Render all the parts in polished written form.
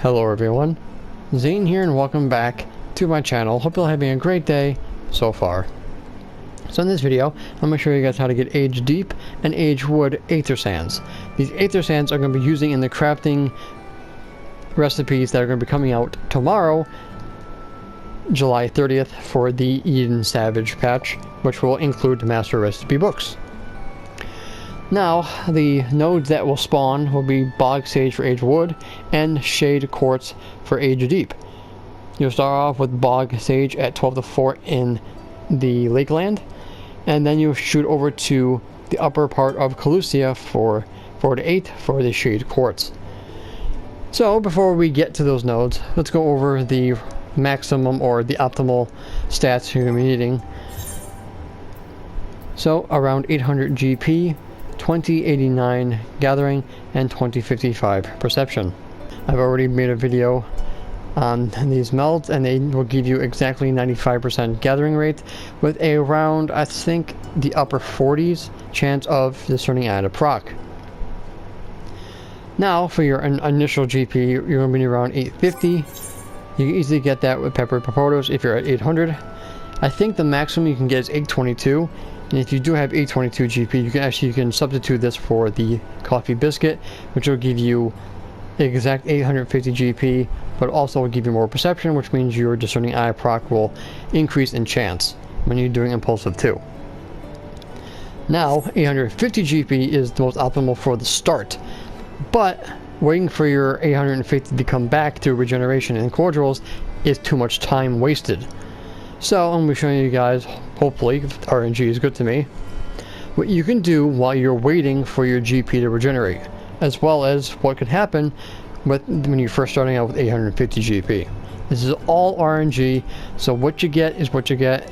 Hello everyone, Zane here and welcome back to my channel. Hope you're having a great day so far. So in this video, I'm going to show you guys how to get Agedeep and Agewood aethersands. These aethersands are going to be using in the crafting recipes that are going to be coming out tomorrow, July 30th, for the Eden Savage patch, which will include master recipe books. Now, the nodes that will spawn will be Bog Sage for Agewood and Shade Quartz for Agedeep. You'll start off with Bog Sage at 12 to 4 in the Lakeland, and then you'll shoot over to the upper part of Calusia for 4 to 8 for the Shade Quartz. So, before we get to those nodes, let's go over the maximum or the optimal stats you're going to be needing. So, around 800 GP, 2089 gathering, and 2055 perception. I've already made a video on these melds, and they will give you exactly 95% gathering rate with around, I think, the upper 40s chance of discerning at a proc. Now, for your initial GP, you're going to be around 850. You can easily get that with peppered potatoes if you're at 800. I think the maximum you can get is 822. And if you do have 822 GP, you can substitute this for the coffee biscuit, which will give you exact 850 GP, but also will give you more perception, which means your discerning eye proc will increase in chance when you're doing impulsive too. Now, 850 GP is the most optimal for the start, but waiting for your 850 to come back through regeneration and cordials is too much time wasted. So I'm going to be showing you guys, hopefully, if RNG is good to me, what you can do while you're waiting for your GP to regenerate, as well as what could happen when you're first starting out with 850 GP. This is all RNG, so what you get is what you get,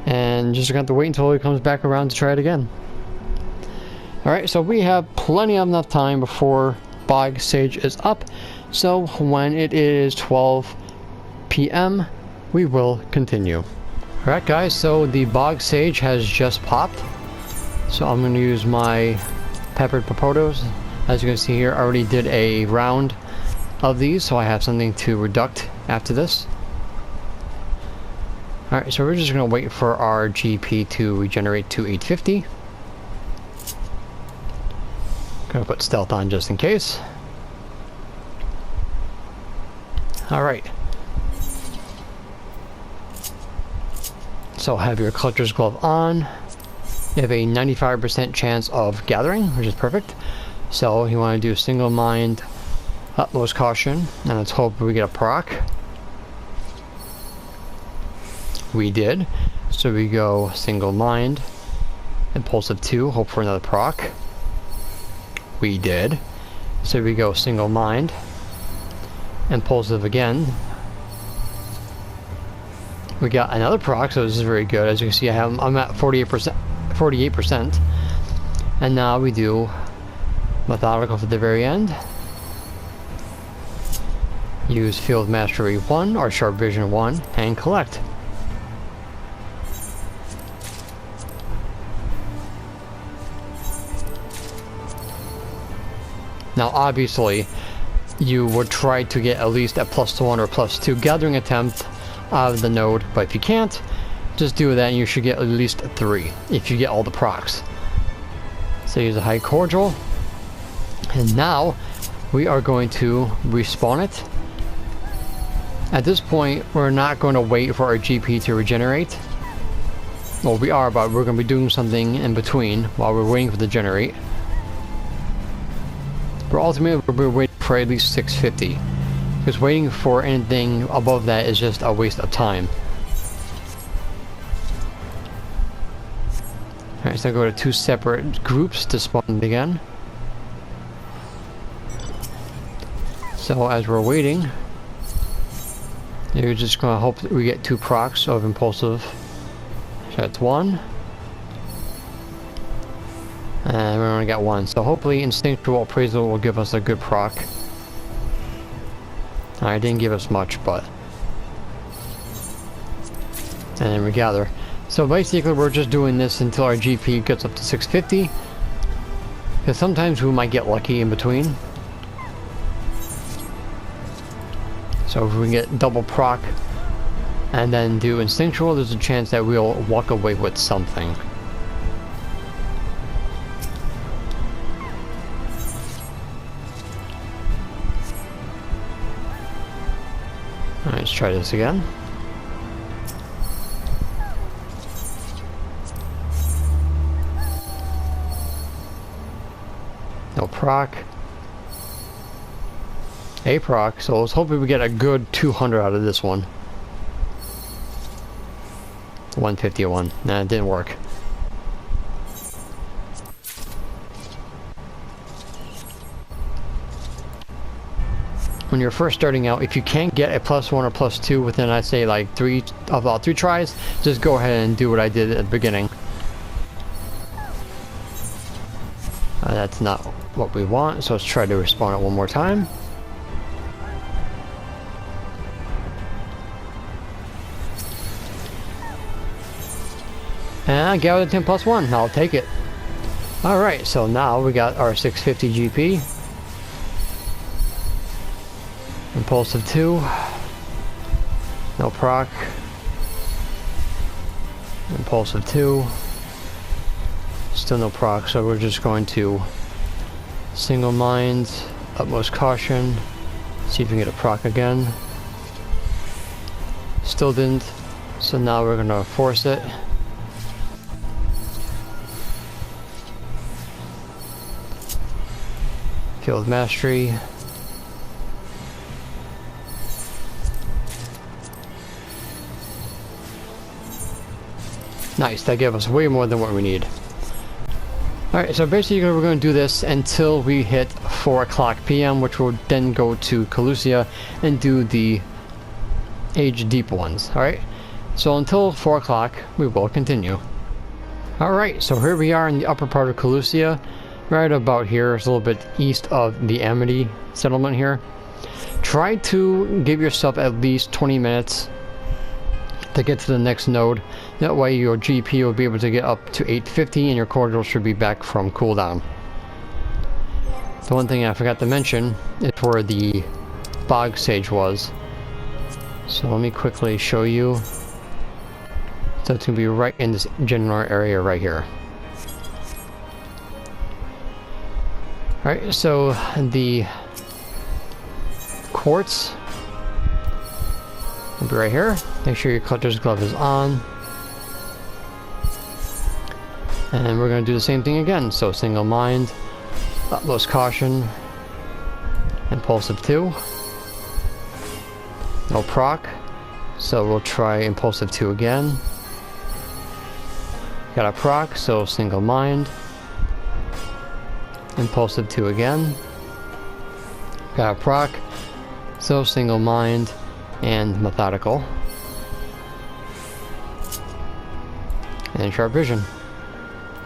and just going to have to wait until it comes back around to try it again. Alright, so we have plenty of enough time before Bog Sage is up, so when it is 12 PM, we will continue. Alright guys, so the Bog Sage has just popped. So I'm going to use my peppered potatoes. As you can see here, I already did a round of these, so I have something to reduct after this. Alright, so we're just going to wait for our GP to regenerate to 850. Gonna put stealth on just in case. Alright. So have your collector's glove on. You have a 95% chance of gathering, which is perfect. So you want to do single mind, utmost caution, and let's hope we get a proc. We did. So we go single mind, impulsive 2, hope for another proc. We did. So we go single mind, impulsive again. We got another proc, so this is very good. As you can see, I'm at 48%. And now we do Methodical for the very end. Use Field Mastery 1 or Sharp Vision 1 and collect. Now obviously, you would try to get at least a +1 or +2 gathering attempt out of the node, but if you can't, just do that and you should get at least 3 if you get all the procs. So use a high cordial, and now we are going to respawn it. At this point, we're not going to wait for our GP to regenerate. Well, we are, but we're going to be doing something in between while we're waiting for the generate. But ultimately, we're waiting for at least 650. Because waiting for anything above that is just a waste of time. Alright, so go to 2 separate groups to spawn it again. So as we're waiting, you're just going to hope that we get 2 procs of impulsive. So that's 1. And we only got 1. So hopefully Instinctual appraisal will give us a good proc. It didn't give us much, but... And then we gather. So basically we're just doing this until our GP gets up to 650. Because sometimes we might get lucky in between. So if we can get double proc and then do Instinctual, there's a chance that we'll walk away with something. Alright, let's try this again. No proc. A proc, so let's hope we get a good 200 out of this one. 151. Nah, it didn't work. When you're first starting out, if you can't get a +1 or +2 within, I'd say like about 3 tries, just go ahead and do what I did at the beginning. That's not what we want, so let's try to respawn it one more time. And I got it 10 +1. I'll take it. Alright, so now we got our 650 GP. Impulsive 2. No proc. Impulsive 2. Still no proc, so we're just going to single mind, utmost caution, see if we can get a proc again. Still didn't, so now we're gonna force it. Field mastery. Nice, that gave us way more than what we need. Alright, so basically we're going to do this until we hit 4 o'clock p.m., which will then go to Calusia and do the Agedeep ones. Alright, so until 4 o'clock, we will continue. Alright, so here we are in the upper part of Calusia, right about here. It's a little bit east of the Amity settlement here. Try to give yourself at least 20 minutes to get to the next node. That way your GP will be able to get up to 850 and your cordial should be back from cooldown. The one thing I forgot to mention is where the bog sage was. So let me quickly show you. So it's going to be right in this general area right here. Alright, so the quartz will be right here. Make sure your collector's glove is on. And we're going to do the same thing again. So single mind, utmost caution, impulsive 2. No proc. So we'll try impulsive 2 again. Got a proc, so single mind. Impulsive 2 again. Got a proc, so single mind and methodical. And sharp vision.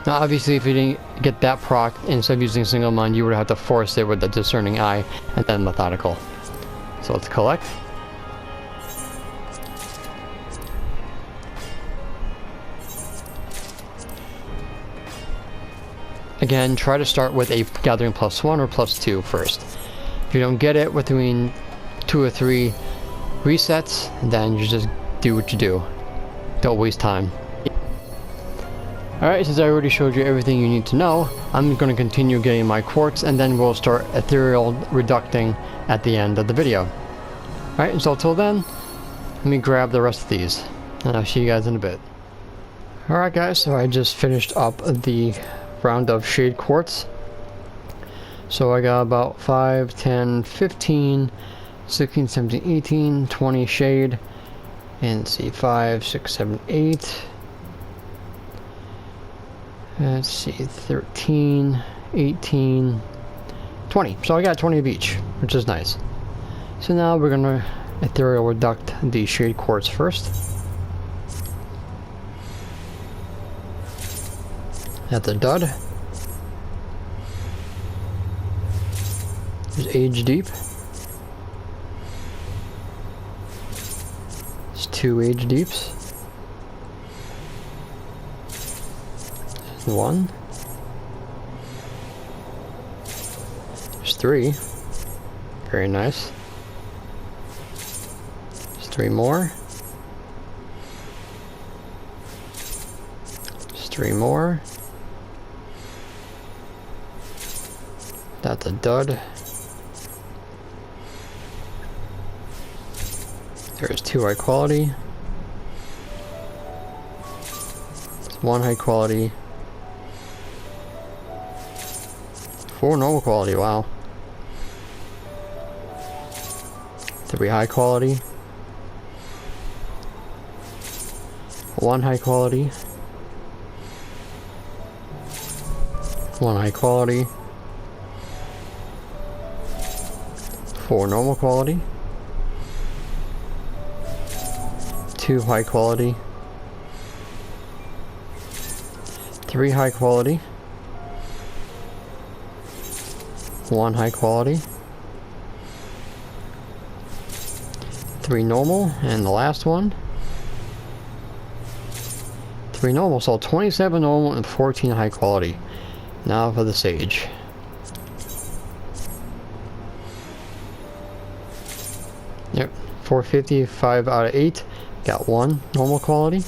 Now obviously if you didn't get that proc, instead of using single mind, you would have to force it with the discerning eye and then methodical. So let's collect. Again, try to start with a gathering +1 or +2 first. If you don't get it between 2 or 3 resets, then you just do what you do. Don't waste time. Alright, since I already showed you everything you need to know, I'm going to continue getting my quartz and then we'll start ethereal reducting at the end of the video. Alright, so until then, let me grab the rest of these and I'll see you guys in a bit. Alright guys, so I just finished up the round of shade quartz. So I got about 5, 10, 15, 16, 17, 18, 20 shade. And let's see, 5, 6, 7, 8. Let's see, 13, 18, 20. So I got 20 of each, which is nice. So now we're going to ethereal reduct the shade quartz first. That's a dud. There's Agedeep. There's 2 Agedeeps. 1. There's 3. Very nice. 3 more. Just 3 more. That's a dud. There's 2 high quality. 1 high quality. 4 normal quality, wow. 3 high quality. 1 high quality. 1 high quality. 4 normal quality. 2 high quality. 3 high quality. 1 high quality. 3 normal, and the last one. 3 normal, so 27 normal and 14 high quality. Now for the sage. Yep, 450, 5 out of 8. Got 1 normal quality.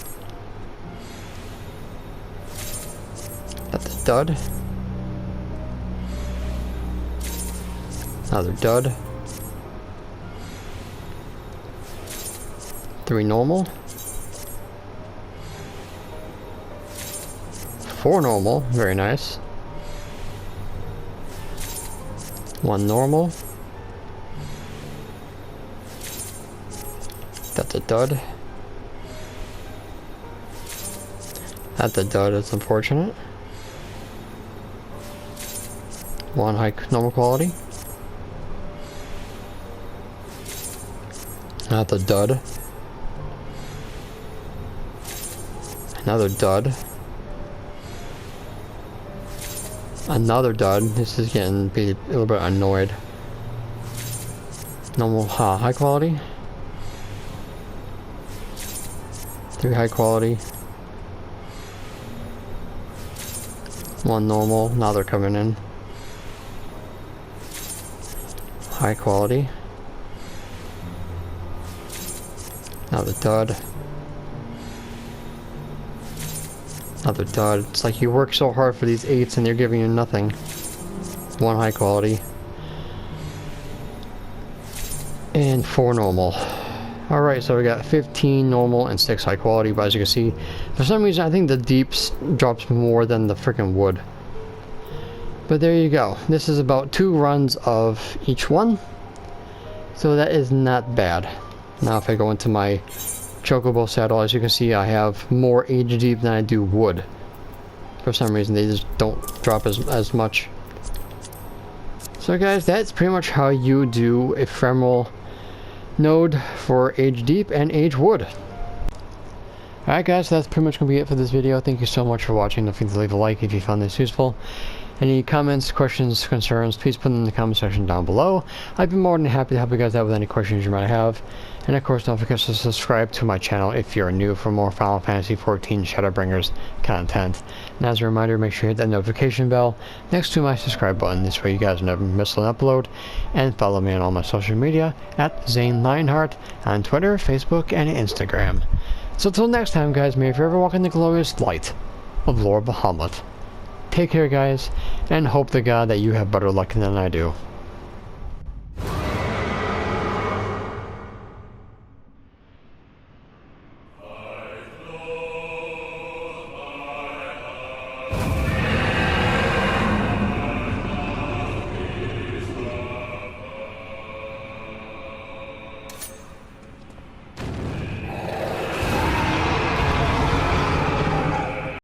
That's a dud. Another dud. 3 normal. 4 normal, very nice. 1 normal. That's a dud. That's a dud, it's unfortunate. 1 high normal quality. That's a dud. Another dud. Another dud. This is getting a little bit annoyed. Normal high quality. 3 high quality. 1 normal. Now they're coming in. High quality. Another dud. Another dud. It's like you work so hard for these 8s and they're giving you nothing. 1 high quality. And 4 normal. Alright, so we got 15 normal and 6 high quality, but as you can see, for some reason I think the deeps drops more than the freaking wood. But there you go. This is about 2 runs of each one. So that is not bad. Now if I go into my chocobo saddle, as you can see, I have more Agedeep than I do wood. For some reason, they just don't drop as much. So guys, that's pretty much how you do ephemeral node for Agedeep and Agewood. Alright guys, so that's pretty much going to be it for this video. Thank you so much for watching. Don't forget to leave a like if you found this useful. Any comments, questions, concerns, please put them in the comment section down below. I'd be more than happy to help you guys out with any questions you might have. And of course, don't forget to subscribe to my channel if you're new for more Final Fantasy XIV Shadowbringers content. And as a reminder, make sure you hit that notification bell next to my subscribe button. This way you guys never miss an upload. And follow me on all my social media at Zane Lionheart on Twitter, Facebook, and Instagram. So until next time guys, may you forever walk in the glorious light of Lord Bahamut. Take care guys, and hope to God that you have better luck than I do.